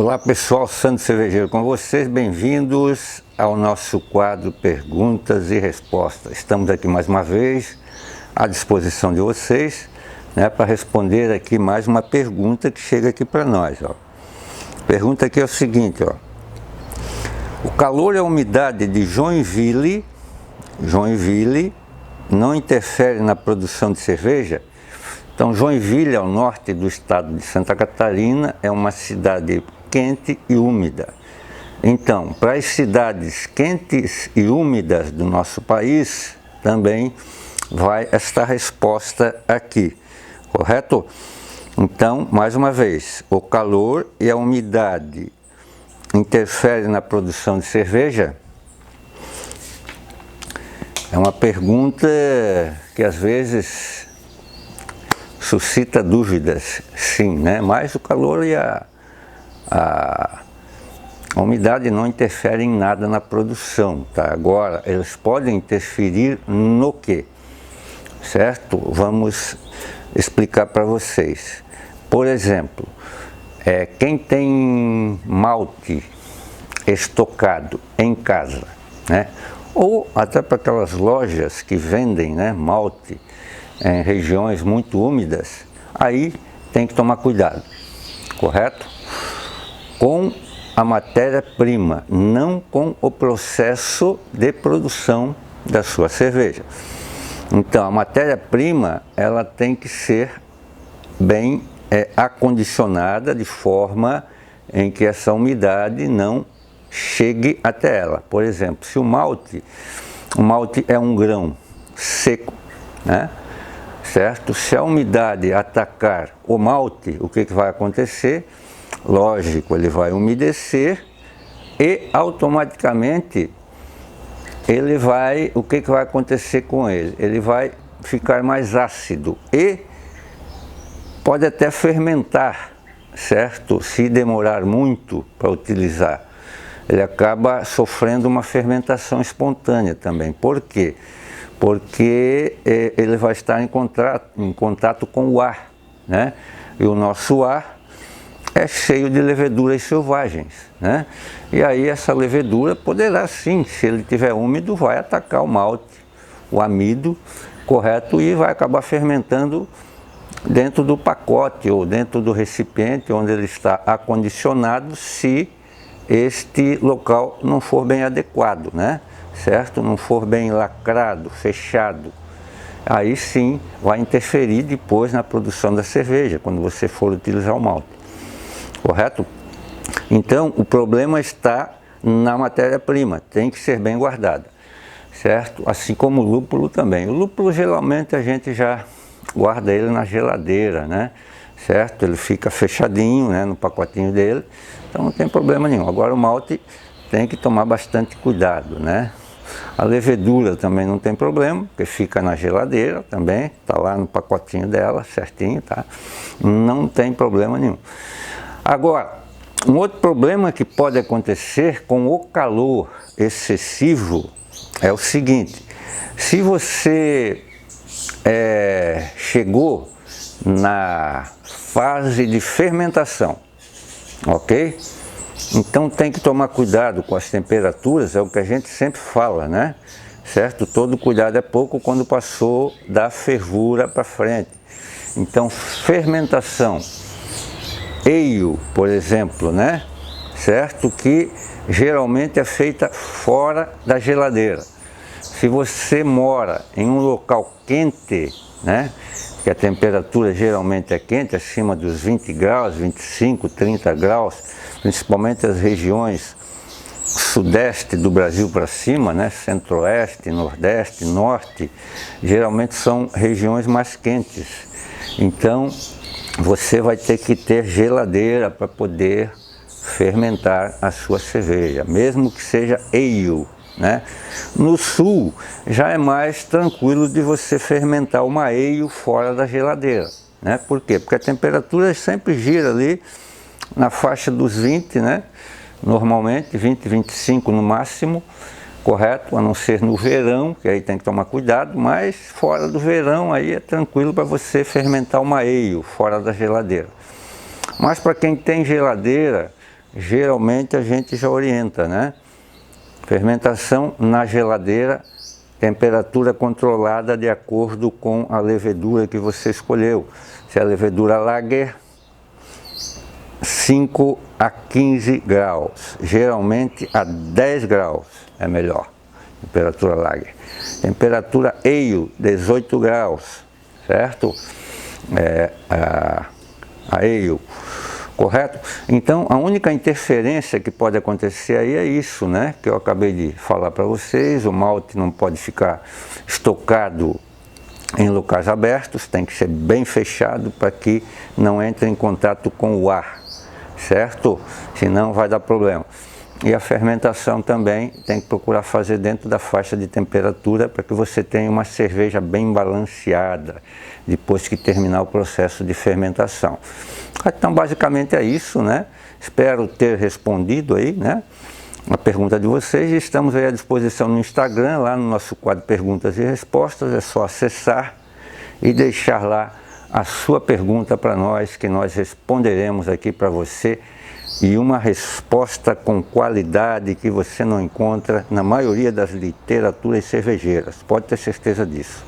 Olá pessoal, Sandro Cervejeiro com vocês, bem-vindos ao nosso quadro Perguntas e Respostas. Estamos aqui mais uma vez à disposição de vocês, para responder aqui mais uma pergunta que chega aqui para nós. A pergunta aqui é o seguinte, o calor e a umidade de Joinville não interfere na produção de cerveja? Então, Joinville, ao norte do estado de Santa Catarina, é uma cidade quente e úmida. Então, para as cidades quentes e úmidas do nosso país, também vai esta resposta aqui, correto? Então, mais uma vez, o calor e a umidade interferem na produção de cerveja? É uma pergunta que às vezes suscita dúvidas, sim, mas o calor e a umidade não interferem em nada na produção, tá? Agora, eles podem interferir no quê? Certo? Vamos explicar para vocês. Por exemplo, quem tem malte estocado em casa, ou até para aquelas lojas que vendem malte em regiões muito úmidas, aí tem que tomar cuidado, correto? Com a matéria-prima, não com o processo de produção da sua cerveja. Então, a matéria-prima, ela tem que ser bem acondicionada de forma em que essa umidade não chegue até ela. Por exemplo, se o malte é um grão seco, certo? Se a umidade atacar o malte, o que vai acontecer? Lógico, ele vai umedecer e automaticamente o que vai acontecer com ele? Ele vai ficar mais ácido e pode até fermentar, certo? Se demorar muito para utilizar, ele acaba sofrendo uma fermentação espontânea também. Por quê? Porque ele vai estar em contato com o ar, E o nosso ar é cheio de leveduras selvagens, E aí essa levedura poderá sim, se ele estiver úmido, vai atacar o malte, o amido, correto? E vai acabar fermentando dentro do pacote ou dentro do recipiente onde ele está acondicionado, se este local não for bem adequado, certo? Não for bem lacrado, fechado. Aí sim vai interferir depois na produção da cerveja, quando você for utilizar o malte, correto? Então, o problema está na matéria-prima, tem que ser bem guardada, certo? Assim como o lúpulo também. O lúpulo, geralmente, a gente já guarda ele na geladeira, certo? Ele fica fechadinho, no pacotinho dele, então não tem problema nenhum. Agora o malte tem que tomar bastante cuidado, A levedura também não tem problema, porque fica na geladeira também, está lá no pacotinho dela, certinho, tá? Não tem problema nenhum. Agora, um outro problema que pode acontecer com o calor excessivo é o seguinte: se você chegou na fase de fermentação, ok? Então tem que tomar cuidado com as temperaturas, é o que a gente sempre fala, certo? Todo cuidado é pouco quando passou da fervura para frente. Então, fermentação, ale, por exemplo, certo? Que geralmente é feita fora da geladeira. Se você mora em um local quente, que a temperatura geralmente é quente, acima dos 20 graus, 25, 30 graus, principalmente as regiões sudeste do Brasil para cima, centro-oeste, nordeste, norte, geralmente são regiões mais quentes. Então, você vai ter que ter geladeira para poder fermentar a sua cerveja, mesmo que seja ale, No sul, já é mais tranquilo de você fermentar uma ale fora da geladeira, Por quê? Porque a temperatura sempre gira ali na faixa dos 20, Normalmente 20, 25 no máximo, correto? A não ser no verão, que aí tem que tomar cuidado, mas fora do verão aí é tranquilo para você fermentar uma ale fora da geladeira. Mas para quem tem geladeira, geralmente a gente já orienta, né? Fermentação na geladeira, temperatura controlada de acordo com a levedura que você escolheu. Se é a levedura Lager, 5 a 15 graus, geralmente a 10 graus é melhor, temperatura Lager. Temperatura Ale, 18 graus, certo? A Ale, correto? Então, a única interferência que pode acontecer aí é isso, né? Que eu acabei de falar para vocês, o malte não pode ficar estocado em locais abertos, tem que ser bem fechado para que não entre em contato com o ar, certo? Senão vai dar problema. E a fermentação também tem que procurar fazer dentro da faixa de temperatura para que você tenha uma cerveja bem balanceada depois que terminar o processo de fermentação. Então basicamente é isso, né? Espero ter respondido aí, né, a pergunta de vocês. Estamos aí à disposição no Instagram, lá no nosso quadro Perguntas e Respostas. É só acessar e deixar lá a sua pergunta para nós, que nós responderemos aqui para você, e uma resposta com qualidade que você não encontra na maioria das literaturas cervejeiras, pode ter certeza disso.